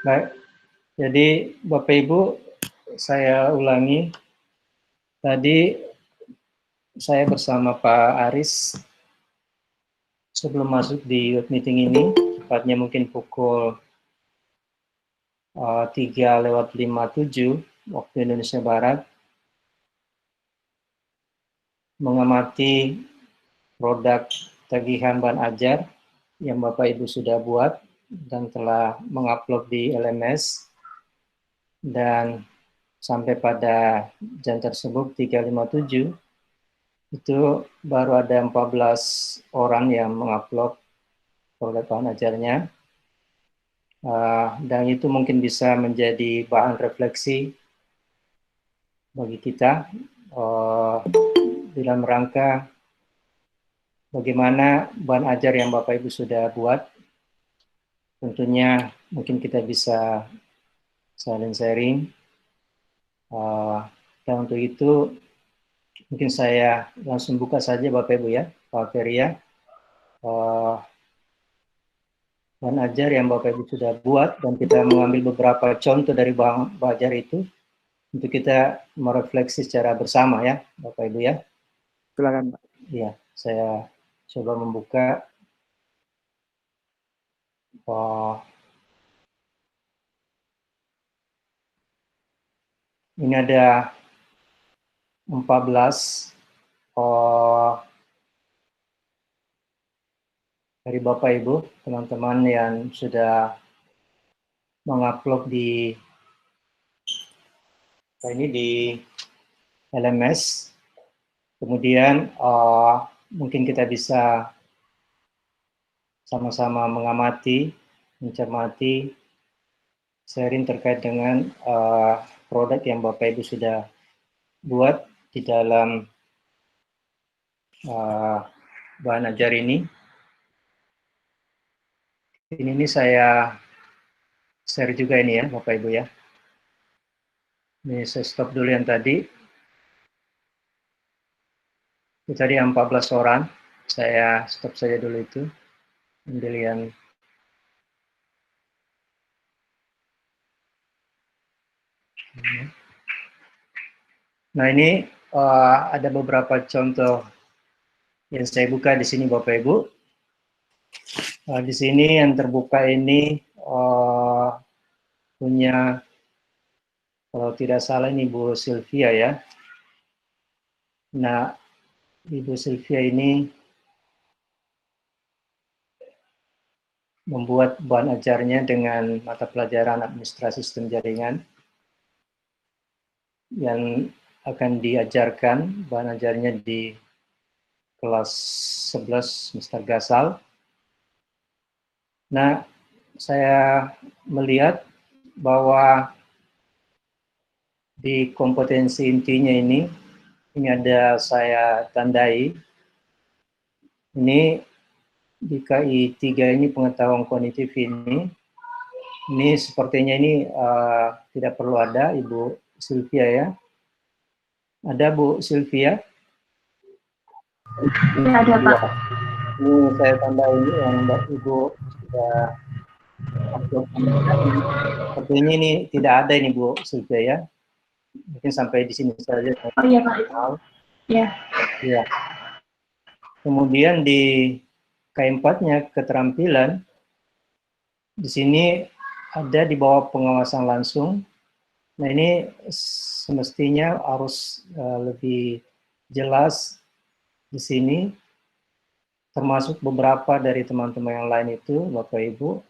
Baik, jadi Bapak Ibu, saya ulangi. Tadi saya bersama Pak Aris sebelum masuk di web meeting ini, tepatnya mungkin pukul 3:57 waktu Indonesia Barat, mengamati produk tagihan bahan ajar yang Bapak Ibu sudah buat dan telah mengupload di LMS, dan sampai pada jam tersebut 3:57 itu baru ada 14 orang yang mengupload produk bahan ajarnya, dan itu mungkin bisa menjadi bahan refleksi bagi kita dalam rangka bagaimana bahan ajar yang Bapak Ibu sudah buat. Tentunya mungkin kita bisa saling sharing, dan untuk itu mungkin saya langsung buka saja Bapak Ibu ya, Pak Ferry ya, bahan ajar yang Bapak Ibu sudah buat, dan kita mengambil beberapa contoh dari bahan ajar itu untuk kita merefleksi secara bersama ya Bapak Ibu ya. Silakan Pak. Iya, saya coba membuka. Ini ada 14 dari Bapak Ibu, teman-teman yang sudah mengupload di LMS. Kemudian mungkin kita bisa sama-sama mengamati, mencermati, sharing terkait dengan produk yang Bapak Ibu sudah buat di dalam bahan ajar ini. Ini saya share juga ini ya Bapak Ibu ya. Ini saya stop dulu yang tadi. Itu tadi 14 orang. Saya stop saja dulu itu. Ambil yang nah ini ada beberapa contoh yang saya buka di sini Bapak Ibu. Di sini yang terbuka ini punya, kalau tidak salah ini Ibu Sylvia ya. Nah, Ibu Sylvia ini membuat bahan ajarnya dengan mata pelajaran administrasi sistem jaringan yang akan diajarkan bahan ajarnya di kelas 11 Mr. Gasal. Nah, saya melihat bahwa di kompetensi intinya ini ada saya tandai, ini di KI 3 ini pengetahuan kognitif ini sepertinya ini tidak perlu ada Ibu Sylvia ya. Ada Bu Sylvia? Ya, ada Pak. Ini saya tandai ini yang Ibu sudah upload. Sepertinya ini tidak ada ini Bu Sylvia ya. Mungkin sampai di sini saja. Oh iya Pak. Ya. Ya. Kemudian di K4-nya keterampilan, di sini ada di bawah pengawasan langsung. Nah ini semestinya harus lebih jelas di sini, termasuk beberapa dari teman-teman yang lain itu, Bapak Ibu.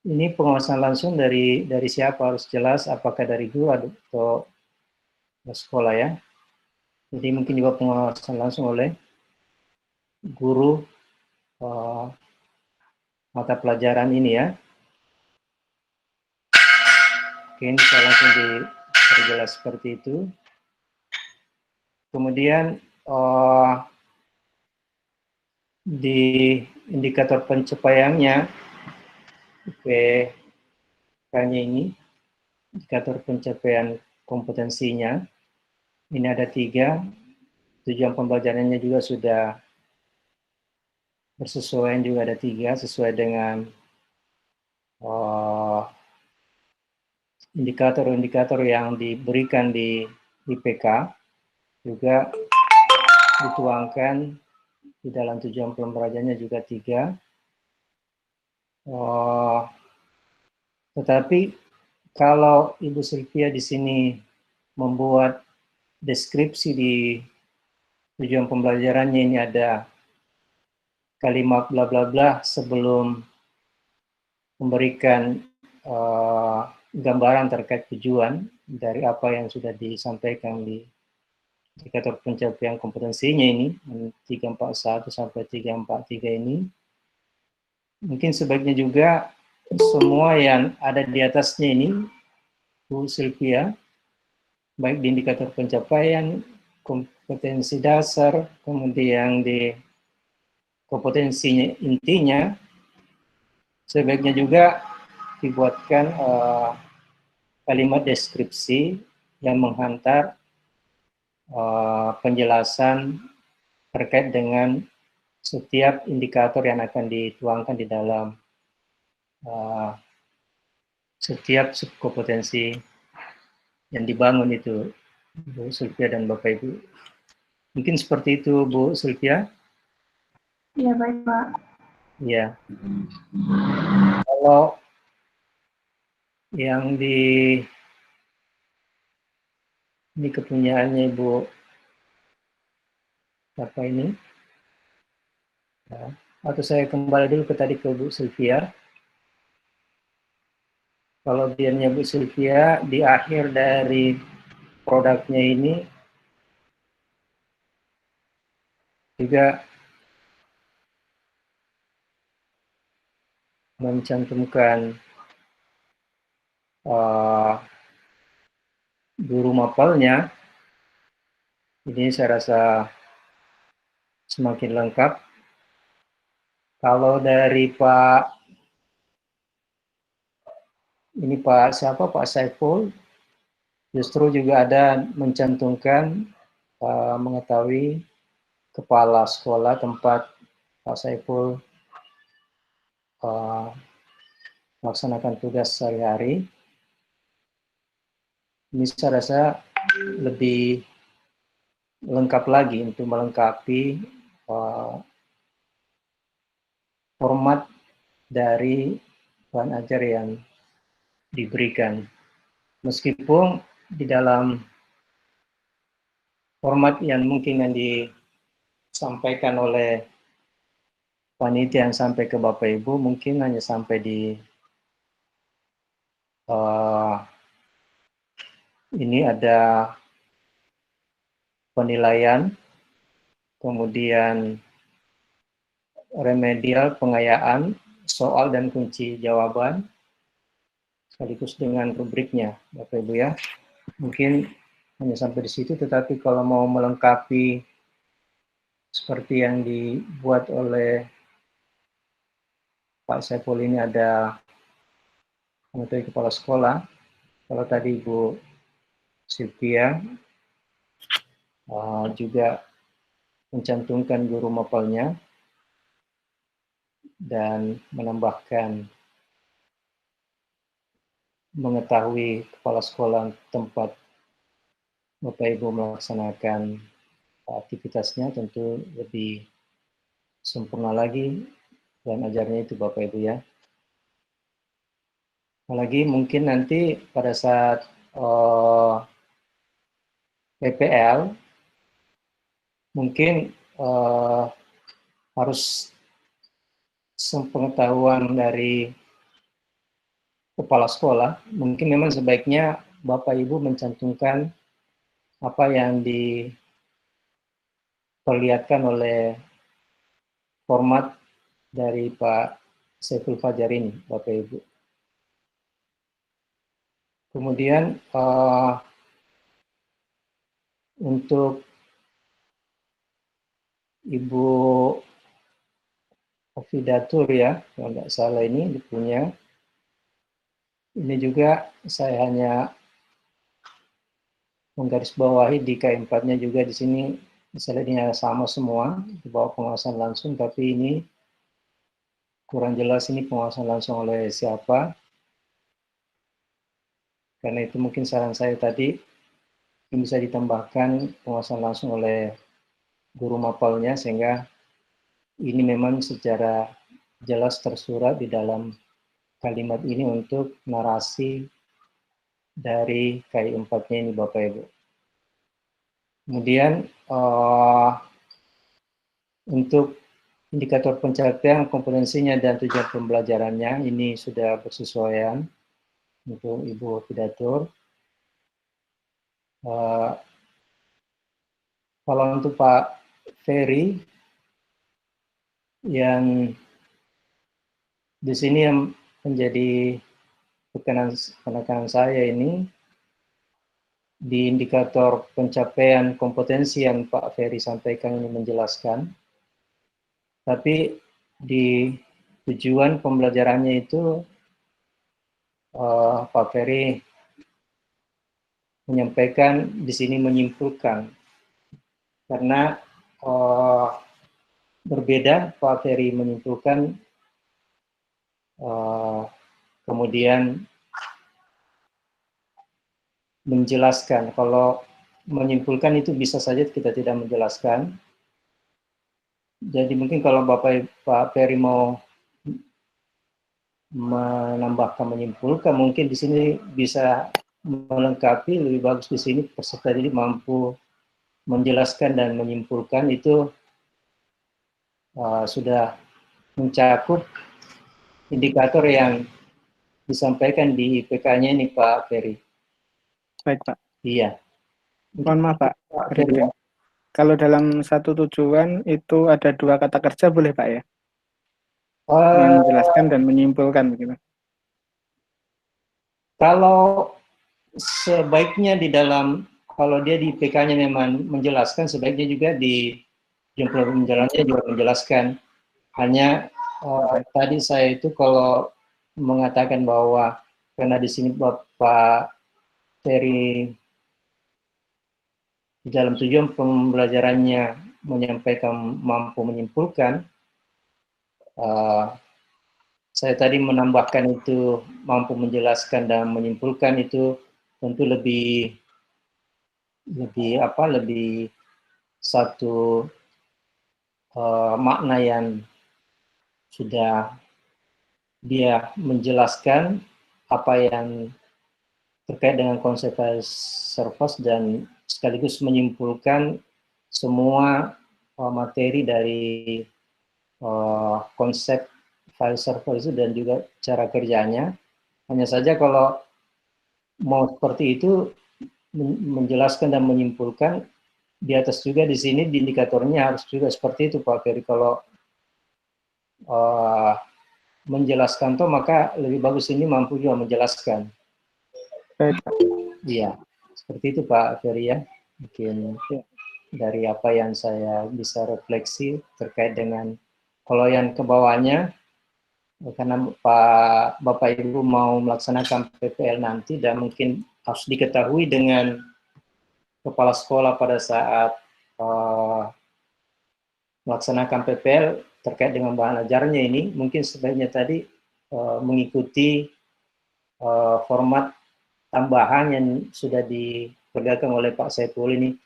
Ini pengawasan langsung dari siapa harus jelas, apakah dari guru atau sekolah ya. Jadi mungkin juga pengawasan langsung oleh guru mata pelajaran ini ya. Oke, ini bisa langsung diperjelas seperti itu. Kemudian di indikator pencapaiannya, IPK-nya ini, indikator pencapaian kompetensinya, ini ada 3, tujuan pembelajarannya juga sudah bersesuaian, juga ada 3, sesuai dengan indikator-indikator yang diberikan di IPK juga dituangkan di dalam tujuan pembelajarannya juga 3. Tetapi kalau Ibu Sylvia di sini membuat deskripsi di tujuan pembelajarannya ini ada kalimat bla bla bla sebelum memberikan gambaran terkait tujuan dari apa yang sudah disampaikan di indikator pencapaian kompetensinya ini 341 sampai 343 ini, mungkin sebaiknya juga semua yang ada di atasnya ini Bu Sylvia, baik di indikator pencapaian, kompetensi dasar, kemudian di kompetensinya intinya, sebaiknya juga dibuatkan kalimat deskripsi yang menghantar penjelasan terkait dengan setiap indikator yang akan dituangkan di dalam setiap subkompetensi yang dibangun itu, Bu Sylvia dan Bapak Ibu. Mungkin seperti itu, Bu Sylvia. Iya, baik, Pak. Ya. Kalau yang ini kepunyaannya Ibu apa ini? Ya. Atau saya kembali dulu ke tadi ke Bu Sylvia. Kalau biarnya Bu Sylvia di akhir dari produknya ini juga mencantumkan guru mapelnya. Ini saya rasa semakin lengkap. Kalau dari Pak siapa, Pak Saiful, justru juga ada mencantumkan mengetahui kepala sekolah tempat Pak Saiful melaksanakan tugas sehari-hari. Ini saya rasa lebih lengkap lagi untuk melengkapi format dari bahan ajar yang diberikan. Meskipun di dalam format yang mungkin yang disampaikan oleh panitia yang sampai ke Bapak Ibu mungkin hanya sampai di ini ada penilaian, kemudian remedial, pengayaan, soal dan kunci jawaban, sekaligus dengan rubriknya, Bapak Ibu ya. Mungkin hanya sampai di situ, tetapi kalau mau melengkapi seperti yang dibuat oleh Pak Saiful ini ada mengetahui kepala sekolah, kalau tadi Ibu Sylvia juga mencantumkan guru mapelnya dan menambahkan mengetahui kepala sekolah tempat Bapak Ibu melaksanakan aktivitasnya, tentu lebih sempurna lagi dan ajarnya itu Bapak Ibu ya. Apalagi mungkin nanti pada saat PPL mungkin harus sepengetahuan dari kepala sekolah, mungkin memang sebaiknya Bapak Ibu mencantumkan apa yang diperlihatkan oleh format dari Pak Saiful Fajar ini, Bapak Ibu. Kemudian untuk Ibu Afidatur ya, kalau nggak salah ini punya. Ini juga saya hanya menggarisbawahi di K4-nya juga di sini misalnya sama semua di bawah pengawasan langsung, tapi ini kurang jelas ini pengawasan langsung oleh siapa. Karena itu mungkin saran saya tadi bisa ditambahkan penguasaan langsung oleh guru mapelnya, sehingga ini memang secara jelas tersurat di dalam kalimat ini untuk narasi dari KI 4-nya ini Bapak Ibu. Kemudian untuk indikator pencapaian kompetensinya dan tujuan pembelajarannya ini sudah bersesuaian untuk Ibu Pidatur. Kalau untuk Pak Ferry, yang di sini yang menjadi penekanan saya ini di indikator pencapaian kompetensi yang Pak Ferry sampaikan ini menjelaskan, tapi di tujuan pembelajarannya itu Pak Ferry menyampaikan di sini menyimpulkan, karena berbeda Pak Ferry menyimpulkan, kemudian menjelaskan. Kalau menyimpulkan itu bisa saja kita tidak menjelaskan. Jadi mungkin kalau Pak Ferry mau menambahkan menyimpulkan, mungkin di sini bisa melengkapi, lebih bagus di sini peserta didik mampu menjelaskan dan menyimpulkan, itu sudah mencakup indikator yang disampaikan di IPK-nya ini Pak Ferry. Baik Pak. Iya. Mohon maaf Pak Ferry. Kalau dalam satu tujuan itu ada 2 kata kerja boleh Pak ya? Menjelaskan dan menyimpulkan begitu. Kalau sebaiknya di dalam, kalau dia di PK-nya memang menjelaskan, sebaiknya juga di jumlah penjelasannya juga menjelaskan. Hanya tadi saya itu kalau mengatakan bahwa karena di sini Bapak Ferry di dalam tujuan pembelajarannya menyampaikan mampu menyimpulkan, saya tadi menambahkan itu mampu menjelaskan dan menyimpulkan, itu tentu lebih satu makna yang sudah dia menjelaskan apa yang terkait dengan konsep file service dan sekaligus menyimpulkan semua materi dari konsep file server itu dan juga cara kerjanya. Hanya saja kalau mau seperti itu menjelaskan dan menyimpulkan, di atas juga di sini di indikatornya harus juga seperti itu Pak Ferry. Kalau menjelaskan toh maka lebih bagus ini mampu juga menjelaskan. Baik Pak. Iya, seperti itu Pak Ferry ya. Mungkin dari apa yang saya bisa refleksi terkait dengan, kalau yang ke bawahnya, karena Bapak Ibu mau melaksanakan PPL nanti dan mungkin harus diketahui dengan kepala sekolah pada saat melaksanakan PPL terkait dengan bahan ajarnya ini, mungkin sebaiknya tadi mengikuti format tambahan yang sudah diperagakan oleh Pak Saiful ini.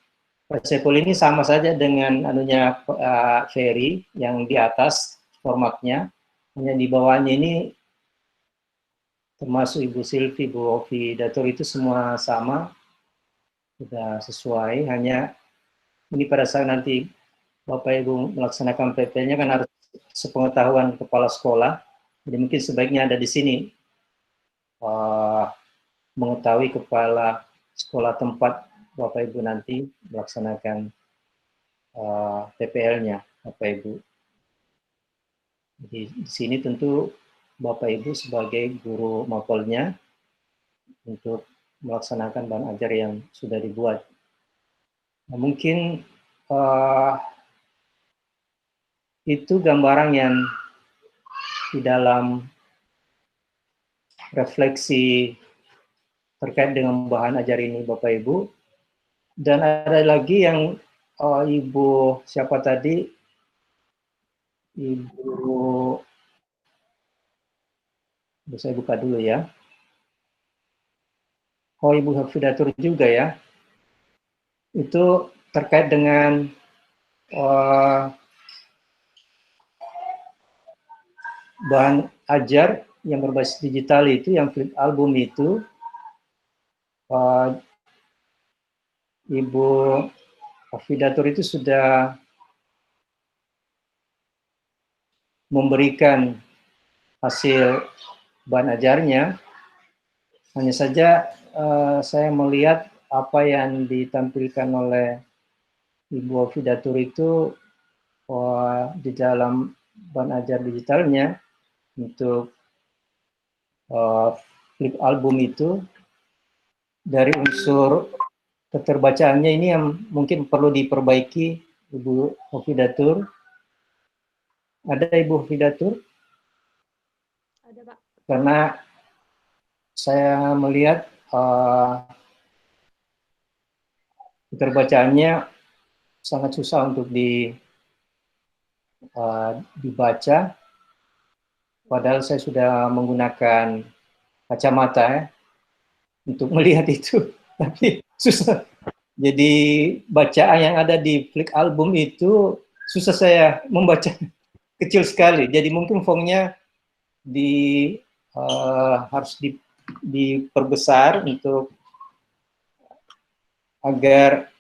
Pak Saiful ini sama saja dengan anunya Ferry yang di atas formatnya, hanya di bawahnya ini termasuk Ibu Silvi, Bu Ovi, Datur itu semua sama, sudah sesuai. Hanya ini pada saat nanti Bapak Ibu melaksanakan PP-nya kan harus sepengetahuan kepala sekolah, jadi mungkin sebaiknya ada di sini mengetahui kepala sekolah tempat Bapak Ibu nanti melaksanakan PPL-nya, Bapak Ibu. Jadi di sini tentu Bapak Ibu sebagai guru mapelnya untuk melaksanakan bahan ajar yang sudah dibuat. Nah, mungkin itu gambaran yang di dalam refleksi terkait dengan bahan ajar ini Bapak Ibu. Dan ada lagi yang Ibu siapa tadi? Ibu saya buka dulu ya. Oh, Ibu Hafidatur juga ya. Itu terkait dengan bahan ajar yang berbasis digital itu, yang flip album itu, Ibu Hafidatur itu sudah memberikan hasil bahan ajarnya. Hanya saja saya melihat apa yang ditampilkan oleh Ibu Hafidatur itu di dalam bahan ajar digitalnya untuk flip album itu, dari unsur keterbacaannya ini yang mungkin perlu diperbaiki, Ibu Hafidatur. Ada Ibu Hafidatur? Ada, Pak. Karena saya melihat keterbacaannya sangat susah untuk dibaca, padahal saya sudah menggunakan kacamata ya, untuk melihat itu, tapi susah. Jadi bacaan yang ada di flick album itu susah saya membaca, kecil sekali. Jadi mungkin fontnya harus diperbesar untuk agar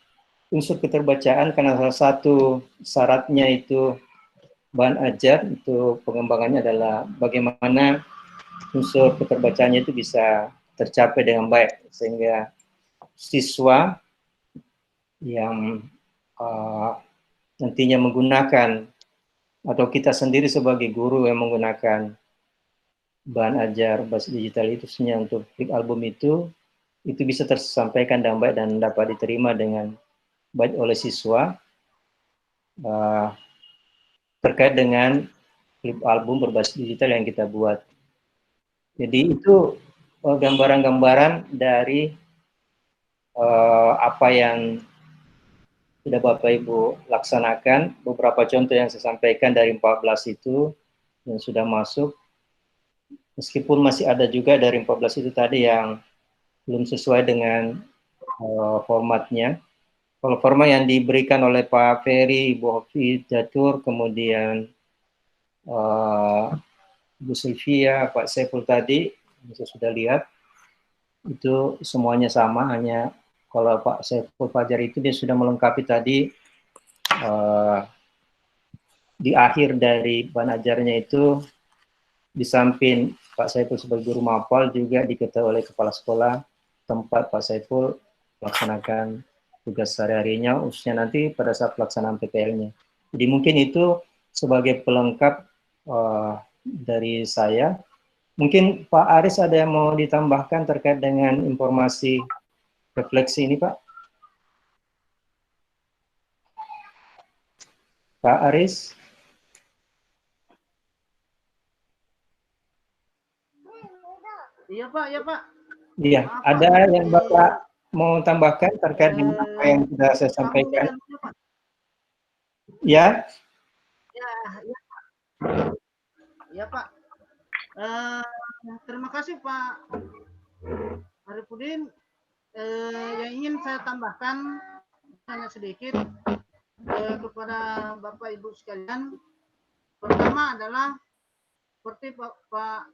unsur keterbacaan, karena salah satu syaratnya itu bahan ajar untuk pengembangannya adalah bagaimana unsur keterbacaannya itu bisa tercapai dengan baik, sehingga siswa yang nantinya menggunakan, atau kita sendiri sebagai guru yang menggunakan bahan ajar basis digital itu sebenarnya untuk flip album itu bisa tersampaikan dengan baik dan dapat diterima dengan baik oleh siswa terkait dengan flip album berbasis digital yang kita buat. Jadi itu gambaran-gambaran dari apa yang sudah Bapak Ibu laksanakan. Beberapa contoh yang saya sampaikan dari 14 itu yang sudah masuk, meskipun masih ada juga dari 14 itu tadi yang belum sesuai dengan formatnya. Kalau format yang diberikan oleh Pak Ferry, Ibu Hafidatur, kemudian Bu Sylvia, Pak Saiful tadi, saya sudah lihat, itu semuanya sama, hanya kalau Pak Saiful Fajar itu dia sudah melengkapi tadi, di akhir dari bahan ajarnya itu, di samping Pak Saiful sebagai guru mapal juga diketahui oleh kepala sekolah tempat Pak Saiful melaksanakan tugas sehari-harinya, khususnya nanti pada saat pelaksanaan PPL-nya. Jadi mungkin itu sebagai pelengkap dari saya. Mungkin Pak Aris ada yang mau ditambahkan terkait dengan informasi refleksi ini, Pak? Pak Aris? Iya Pak, ya Pak. Iya, ada yang Bapak mau tambahkan terkait dengan apa yang sudah saya sampaikan? Ya? Ya, ya Pak. Ya Pak. Terima kasih Pak Arifudin. Yang ingin saya tambahkan hanya sedikit kepada Bapak Ibu sekalian. Pertama adalah seperti Pak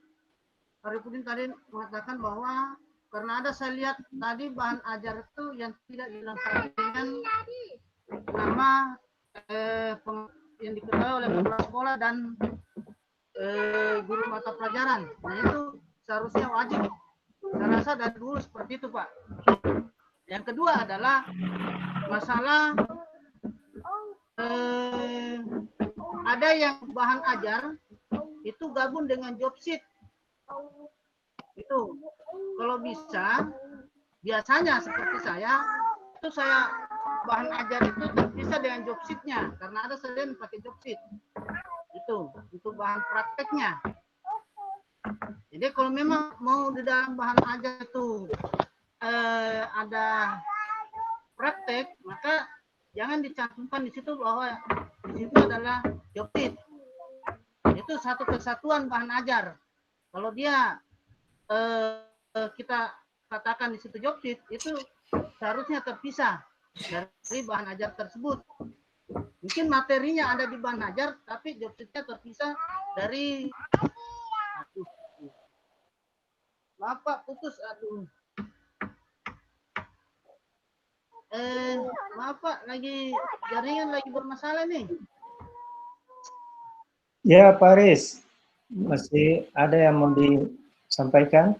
Arifudin tadi mengatakan bahwa karena ada saya lihat tadi bahan ajar itu yang tidak dilengkapi dengan nama yang diketahui oleh kepala sekolah dan guru mata pelajaran. Nah itu seharusnya wajib. Saya rasa dari dulu seperti itu Pak. Yang kedua adalah masalah ada yang bahan ajar itu gabung dengan job sheet. Itu kalau bisa, biasanya seperti saya, itu saya bahan ajar itu bisa dengan job sheet-nya, karena ada selain pakai job sheet. Itu untuk bahan prakteknya. Jadi kalau memang mau di dalam bahan ajar itu ada praktek, maka jangan dicantumkan di situ bahwa di situ adalah job sheet. Itu satu kesatuan bahan ajar. Kalau dia kita katakan di situ job sheet itu seharusnya terpisah dari bahan ajar tersebut. Mungkin materinya ada di bahan ajar, tapi job sheet-nya terpisah dari. Aduh. Maaf Pak, putus. Aduh. Maaf Pak, jaringan lagi bermasalah nih. Ya, Pak Aris, masih ada yang mau disampaikan?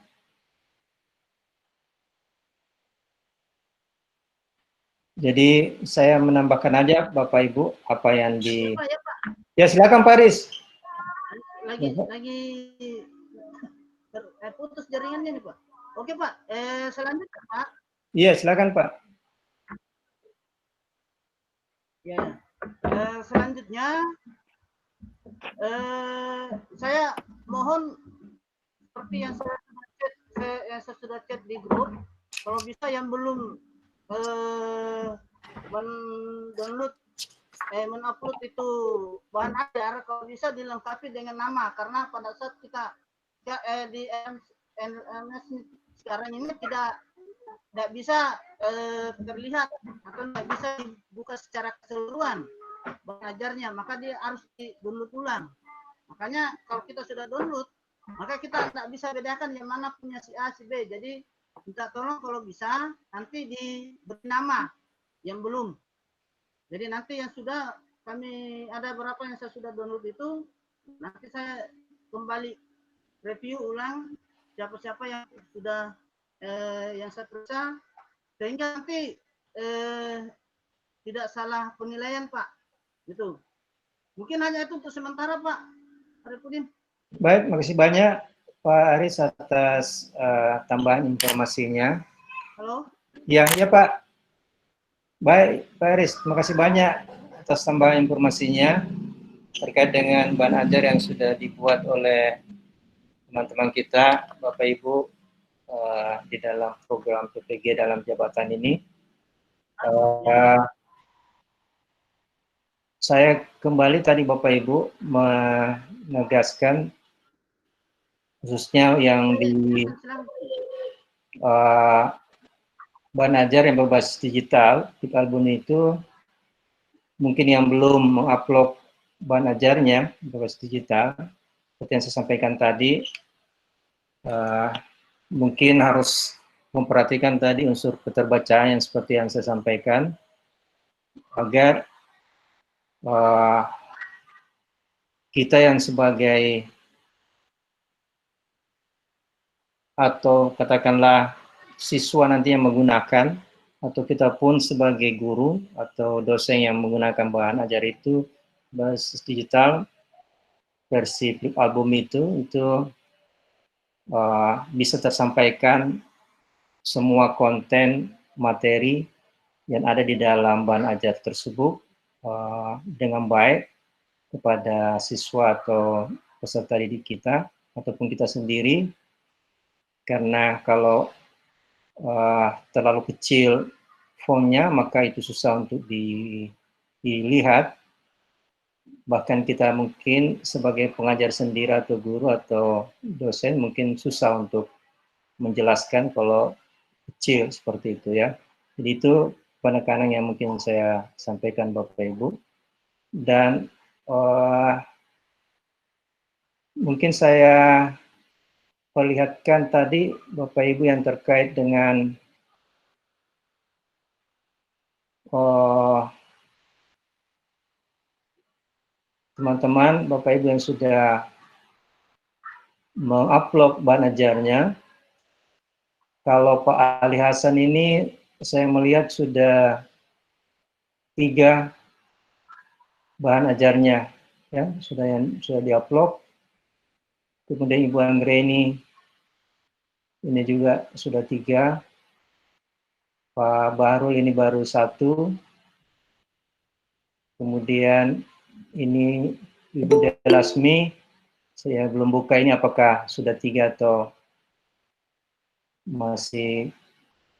Jadi saya menambahkan aja Bapak Ibu apa yang Ya Pak, ya Pak. Ya, silakan Pak Aris. Lagi putus jaringannya nih Pak. Oke Pak, selanjutnya Pak. Iya, silakan Pak. Ya, selanjutnya saya mohon seperti yang saya sudah chat di grup, kalau bisa yang belum mengupload itu bahan ajar, kalau bisa dilengkapi dengan nama, karena pada saat kita di LMS sekarang ini tidak bisa terlihat atau tidak bisa dibuka secara keseluruhan bahan ajarnya, maka dia harus di-download ulang. Makanya kalau kita sudah download, maka kita tidak bisa bedakan yang mana punya si A, si B. Jadi minta tolong kalau bisa nanti diberi nama yang belum. Jadi nanti yang sudah kami ada berapa yang saya sudah download itu, nanti saya kembali review ulang siapa-siapa yang sudah yang saya periksa, sehingga nanti tidak salah penilaian Pak. Gitu. Mungkin hanya itu untuk sementara Pak Arifudin. Baik, makasih banyak Pak Aris atas tambahan informasinya. Halo? Ya Pak. Baik, Pak Aris, terima kasih banyak atas tambahan informasinya terkait dengan bahan ajar yang sudah dibuat oleh teman-teman kita, Bapak Ibu, di dalam program PPG dalam jabatan ini. Saya kembali tadi Bapak Ibu menegaskan khususnya yang di bahan ajar yang berbasis digital di album itu, mungkin yang belum mengupload bahan ajarnya berbasis digital, seperti yang saya sampaikan tadi, mungkin harus memperhatikan tadi unsur keterbacaan yang seperti yang saya sampaikan, agar kita yang sebagai atau katakanlah siswa nanti yang menggunakan, atau kita pun sebagai guru atau dosen yang menggunakan bahan ajar itu berbasis digital versi flip album itu bisa tersampaikan semua konten materi yang ada di dalam bahan ajar tersebut dengan baik kepada siswa atau peserta didik kita ataupun kita sendiri, karena kalau terlalu kecil fontnya maka itu susah untuk dilihat, bahkan kita mungkin sebagai pengajar sendiri atau guru atau dosen mungkin susah untuk menjelaskan kalau kecil seperti itu ya. Jadi itu penekanan yang mungkin saya sampaikan Bapak Ibu. Dan mungkin saya perlihatkan tadi Bapak Ibu yang terkait dengan teman-teman Bapak Ibu yang sudah mengupload bahan ajarnya. Kalau Pak Ali Hasan ini saya melihat sudah 3 bahan ajarnya ya, sudah diupload. Kemudian Ibu Anggreni ini juga sudah 3. Pak Bahrul ini baru 1. Kemudian ini Ibu Delasmi, saya belum buka ini apakah sudah 3 atau masih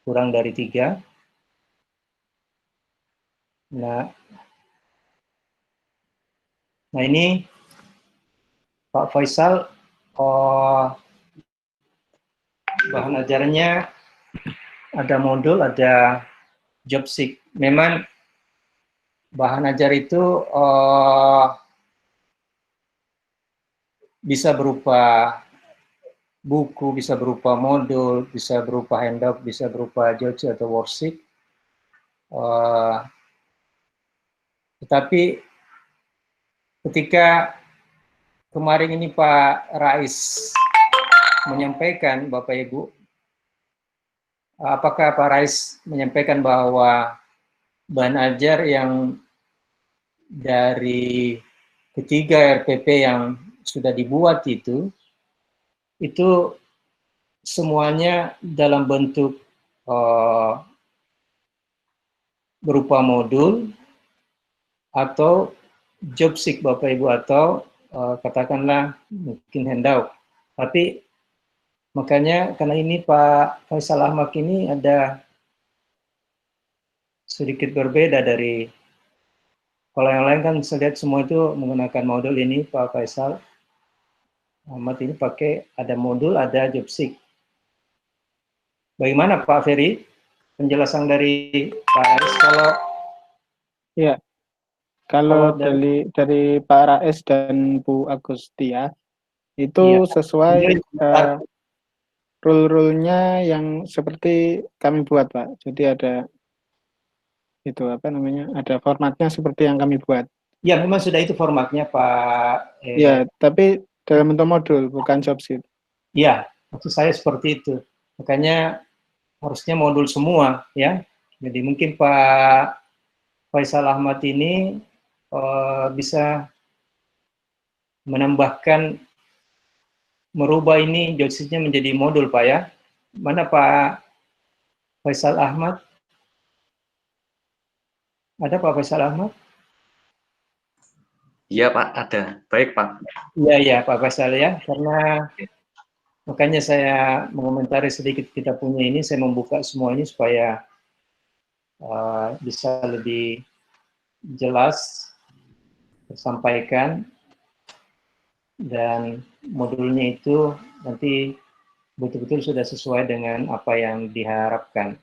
kurang dari 3. Nah ini Pak Faisal, bahan ajarnya ada modul, ada job seek. Memang bahan ajar itu bisa berupa buku, bisa berupa modul, bisa berupa handout, bisa berupa job seek atau worksheet. Tetapi ketika kemarin ini Pak Rais menyampaikan, Bapak Ibu, apakah Pak Rais menyampaikan bahwa bahan ajar yang dari ketiga RPP yang sudah dibuat itu semuanya dalam bentuk berupa modul atau job seek Bapak Ibu, atau katakanlah mungkin handout. Tapi makanya karena ini Pak Faisal Ahmad ini ada sedikit berbeda dari, kalau yang lain kan saya lihat semua itu menggunakan modul, ini Pak Faisal Ahmad ini pakai ada modul, ada job seek. Bagaimana Pak Ferry penjelasan dari Pak Rais? Kalau dari Pak Rais dan Bu Agustia itu sesuai rule-rule-nya yang seperti kami buat, Pak. Jadi ada itu ada formatnya seperti yang kami buat. Ya, memang sudah itu formatnya Pak. Ya, tapi dalam bentuk modul, bukan job sheet. Ya, maksud saya seperti itu. Makanya harusnya modul semua, ya. Jadi mungkin Pak Faisal Ahmad ini bisa menambahkan, merubah ini job sheet-nya menjadi modul, Pak, ya. Mana Pak Faisal Ahmad? Ada Pak Faisal Ahmad? Iya Pak, ada. Baik Pak. Iya Pak Faisal ya, karena makanya saya mengomentari sedikit kita punya ini, saya membuka semua ini supaya bisa lebih jelas tersampaikan, dan modulnya itu nanti betul-betul sudah sesuai dengan apa yang diharapkan.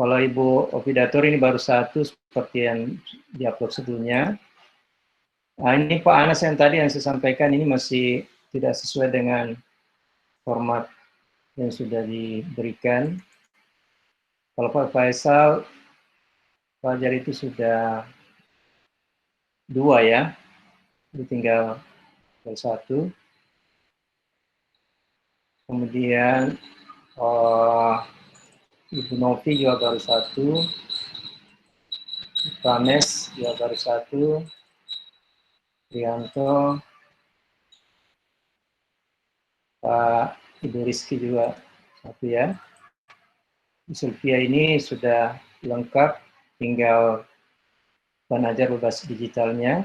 Kalau Ibu Ovidator ini baru satu seperti yang diupload sebelumnya. Nah, ini Pak Anas yang tadi yang saya sampaikan ini masih tidak sesuai dengan format yang sudah diberikan. Kalau Pak Faisal, pelajar itu sudah 2 ya, jadi tinggal satu. Kemudian Ibu Novi juga baru 1, Prames juga baru 1, Rianto, Pak Ibu Rizky juga 1 ya. Sylvia ini sudah lengkap, tinggal bahan ajar berbasis digitalnya.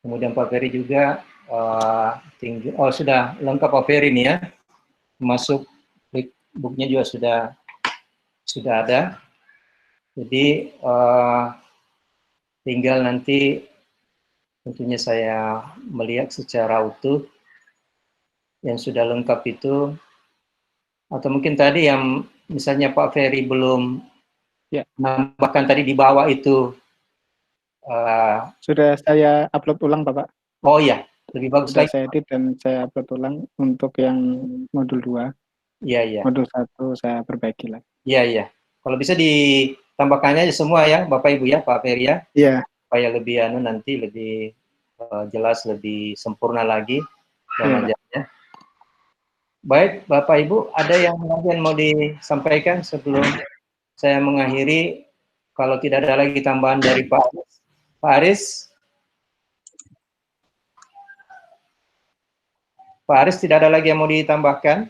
Kemudian Pak Ferry juga sudah lengkap Pak Ferry ini ya, masuk booknya juga sudah ada. Jadi tinggal nanti tentunya saya melihat secara utuh yang sudah lengkap itu, atau mungkin tadi yang misalnya Pak Ferry belum nambahkan tadi di bawah itu. Sudah saya upload ulang Bapak. Oh iya, lebih bagus sudah lagi. Saya edit dan saya upload ulang untuk yang modul 2. Iya. Modul 1 saya perbaiki lagi. Iya. Kalau bisa ditambahkannya aja semua ya, Bapak Ibu ya, Pak Ferry ya. Iya. Supaya lebih nanti lebih jelas, lebih sempurna lagi ajarnya. Baik, Bapak Ibu, ada yang mau disampaikan sebelum saya mengakhiri? Kalau tidak ada lagi tambahan dari Pak Aris. Pak Aris? Pak Aris, tidak ada lagi yang mau ditambahkan?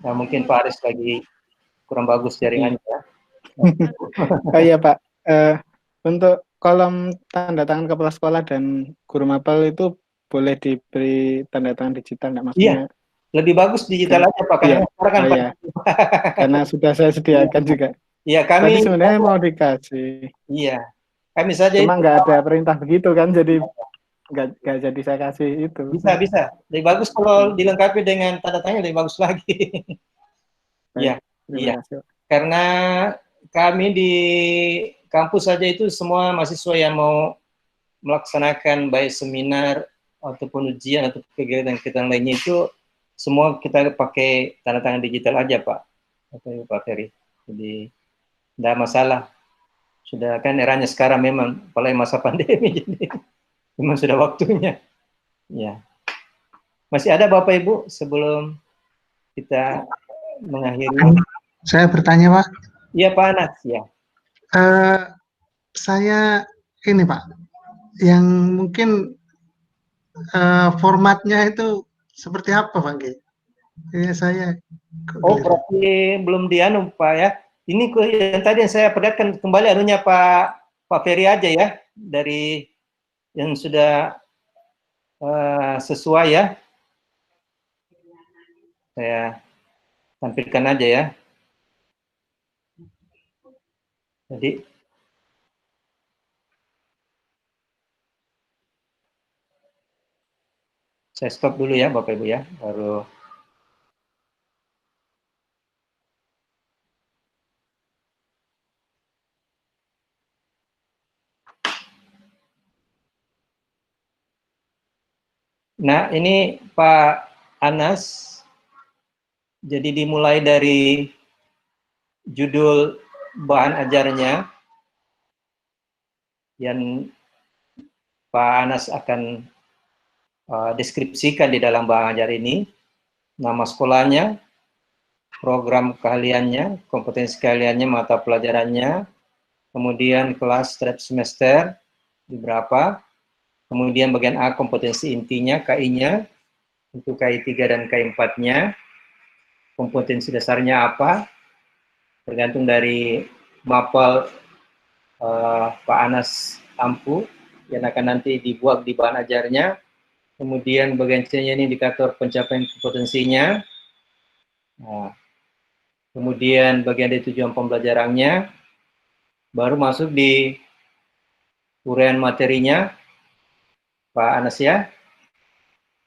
Nah, mungkin Pak Aris lagi kurang bagus jaringannya ya. Oh iya Pak, untuk kolom tanda tangan kepala sekolah dan guru mapel itu boleh diberi tanda tangan digital nggak, maksudnya? Iya, lebih bagus digital aja Pak, karena sekarang kan karena sudah saya sediakan juga. Iya, kami tadi sebenarnya mau dikasih. Iya, kami saja cuma nggak ada perintah begitu kan, jadi nggak jadi saya kasih itu. Bisa. Lebih bagus kalau dilengkapi dengan tanda tanya, lebih bagus lagi. Iya, Terima iya. kasih. Karena kami di kampus saja itu semua mahasiswa yang mau melaksanakan baik seminar ataupun ujian atau kegiatan-kegiatan lainnya itu semua kita pakai tanda tangan digital aja, Pak. Pak Ferry. Jadi tidak masalah. Sudah kan eranya sekarang memang, apalagi masa pandemi, jadi memang sudah waktunya. Ya. Masih ada Bapak Ibu sebelum kita mengakhiri? Saya bertanya, Pak. Iya, Pak Anas. Ya. Saya ini, Pak, yang mungkin formatnya itu seperti apa, Pak? Ya, saya Oh, berarti belum dianu, Pak ya. Ini yang tadi yang saya perlihatkan kembali anunya Pak Ferry aja ya, dari yang sudah sesuai ya. Saya tampilkan aja ya. Jadi saya stop dulu ya Bapak Ibu ya, baru. Nah, ini Pak Anas, jadi dimulai dari judul bahan ajarnya, yang Pak Anas akan deskripsikan di dalam bahan ajar ini, nama sekolahnya, program keahliannya, kompetensi keahliannya, mata pelajarannya, kemudian kelas setiap semester, di berapa, kemudian bagian A kompetensi intinya, KI-nya, untuk KI 3 dan KI 4-nya, kompetensi dasarnya apa, tergantung dari mapel Pak Anas Ampu, yang akan nanti dibuat di bahan ajarnya, kemudian bagian C-nya ini indikator pencapaian kompetensinya, nah, kemudian bagian dari tujuan pembelajarannya, baru masuk di uraian materinya, Pak Anas ya.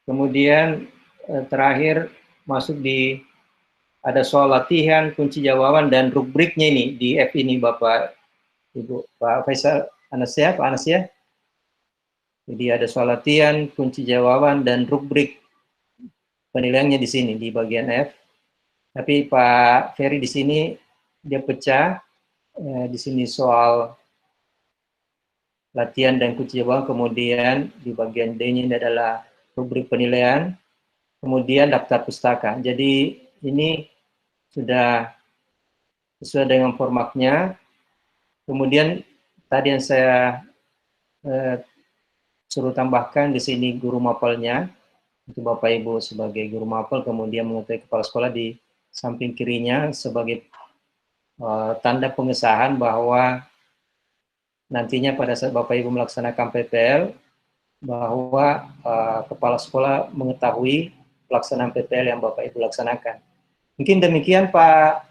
Kemudian terakhir masuk di ada soal latihan, kunci jawaban, dan rubriknya ini, di F ini Bapak Ibu, Pak Faisal Anas ya, Pak Anas ya. Jadi ada soal latihan, kunci jawaban, dan rubrik penilaiannya di sini, di bagian F. Tapi Pak Ferry di sini, dia pecah, di sini soal latihan dan kunci jawaban, kemudian di bagian D ini adalah rubrik penilaian, kemudian daftar pustaka. Jadi ini sudah sesuai dengan formatnya. Kemudian tadi yang saya suruh tambahkan di sini guru mapelnya, untuk Bapak Ibu sebagai guru mapel, kemudian mengetahui kepala sekolah di samping kirinya sebagai tanda pengesahan bahwa nantinya pada saat Bapak Ibu melaksanakan PPL, bahwa kepala sekolah mengetahui pelaksanaan PPL yang Bapak Ibu laksanakan. Mungkin demikian Pak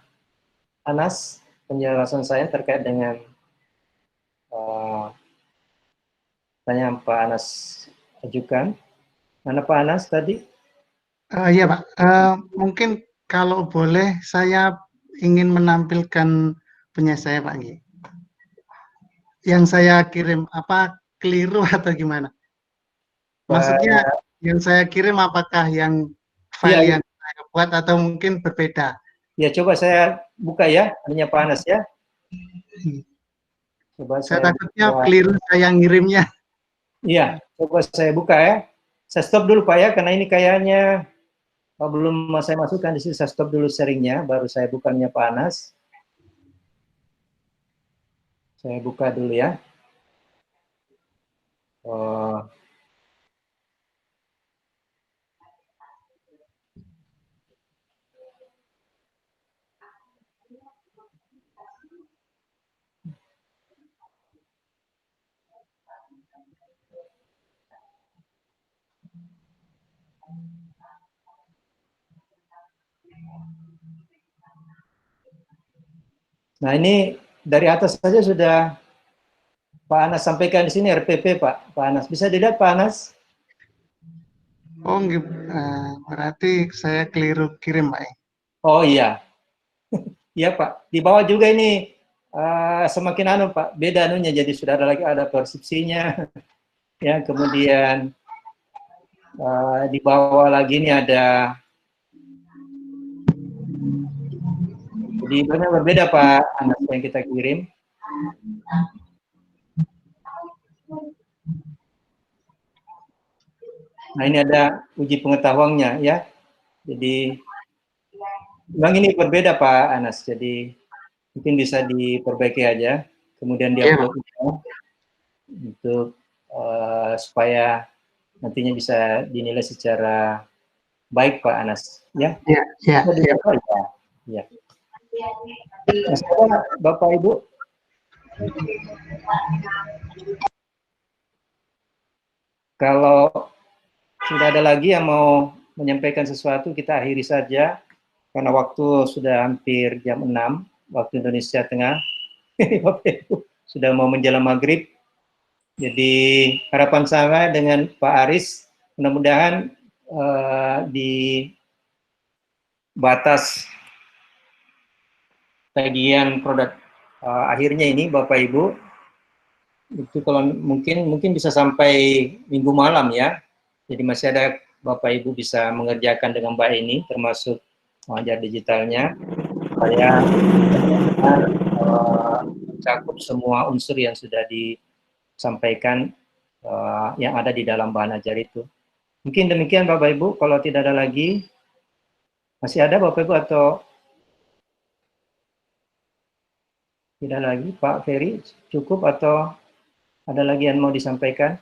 Anas penjelasan saya terkait dengan pertanyaan Pak Anas ajukan. Mana Pak Anas tadi? Iya, Pak. Mungkin kalau boleh saya ingin menampilkan punya saya, Pak. Yang saya kirim apa keliru atau gimana? Maksudnya yang saya kirim apakah yang file yang saya buat atau mungkin berbeda? Ya, coba saya buka ya, hanya Pak Anas ya. Coba Saya takutnya buka. keliru saya ngirimnya. Iya, coba saya buka ya. Saya stop dulu Pak ya, karena ini kayaknya belum saya masukkan di sini. Saya stop dulu sharingnya, baru saya bukanya Pak Anas. Saya buka dulu ya. Nah ini dari atas saja sudah Pak Anas sampaikan di sini RPP Pak. Pak Anas bisa dilihat Pak Anas? Oh, berarti saya keliru kirim, Pak. Oh iya, iya Pak. Di bawah juga ini semakin anu Pak, beda anunya. Jadi sudah ada persepsinya. Ya, kemudian di bawah lagi ini ada. Jadi banyak berbeda Pak Anas yang kita kirim. Nah ini ada uji pengetahuannya ya. Jadi memang ini berbeda Pak Anas. Jadi mungkin bisa diperbaiki aja. Kemudian diupload untuk supaya nantinya bisa dinilai secara baik Pak Anas. Ya. Ya. Ya. Masih ada Bapak Ibu? Kalau sudah ada lagi yang mau menyampaikan sesuatu, kita akhiri saja. Karena waktu sudah hampir jam 6, waktu Indonesia Tengah. Bapak Ibu, sudah mau menjelang maghrib. Jadi harapan saya dengan Pak Aris, mudah-mudahan di batas tagihan produk akhirnya ini Bapak Ibu, itu kalau mungkin bisa sampai minggu malam ya. Jadi masih ada Bapak Ibu bisa mengerjakan dengan baik ini, termasuk mengajar digitalnya, supaya mencakup semua unsur yang sudah disampaikan yang ada di dalam bahan ajar itu. Mungkin demikian Bapak Ibu, kalau tidak ada lagi, masih ada Bapak Ibu atau tidak lagi? Pak Ferry, cukup atau ada lagi yang mau disampaikan?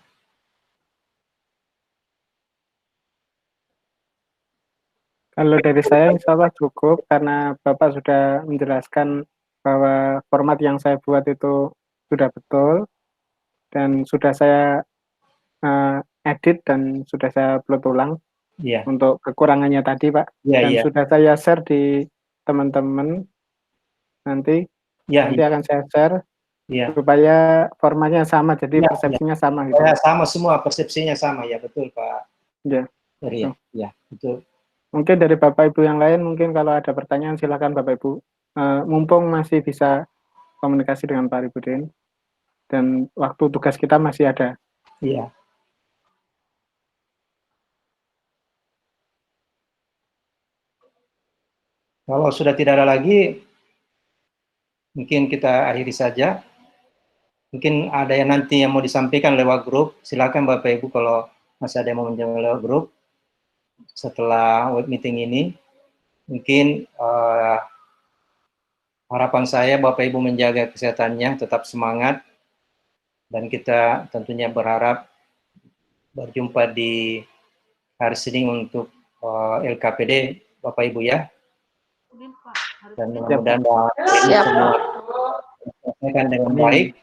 Kalau dari saya insya Allah cukup, karena Bapak sudah menjelaskan bahwa format yang saya buat itu sudah betul, dan sudah saya edit dan sudah saya upload ulang untuk kekurangannya tadi Pak, dan sudah saya share di teman-teman nanti akan saya share supaya formatnya sama, jadi persepsinya sama gitu. Sama semua, persepsinya sama, ya betul Pak. Ya, betul. Mungkin dari Bapak Ibu yang lain, mungkin kalau ada pertanyaan silakan Bapak Ibu. Mumpung masih bisa komunikasi dengan Pak Arifudin dan waktu tugas kita masih ada. Iya. Kalau sudah tidak ada lagi, mungkin kita akhiri saja. Mungkin ada yang nanti yang mau disampaikan lewat grup, silakan Bapak Ibu kalau masih ada yang mau menjawab lewat grup. Setelah web meeting ini, mungkin harapan saya Bapak Ibu menjaga kesehatannya, tetap semangat, dan kita tentunya berharap berjumpa di hari Senin untuk LKPD Bapak Ibu ya. Dan mudah-mudahan semua diselesaikan dengan baik.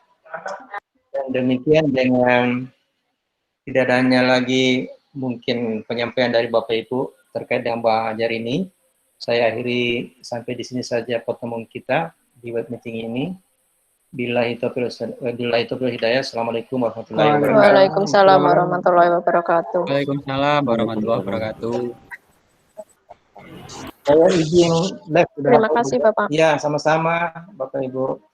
Dan demikian dengan tidak adanya lagi mungkin penyampaian dari Bapak Ibu terkait dengan bahan ajar ini, saya akhiri sampai di sini saja pertemuan kita di web meeting ini. Billahi taufiq hidayah. Assalamualaikum warahmatullahi wabarakatuh. Waalaikumsalam warahmatullahi wabarakatuh. Waalaikumsalam warahmatullahi wabarakatuh. Saya izin live. Terima kasih Bapak. Ya, sama-sama Bapak Ibu.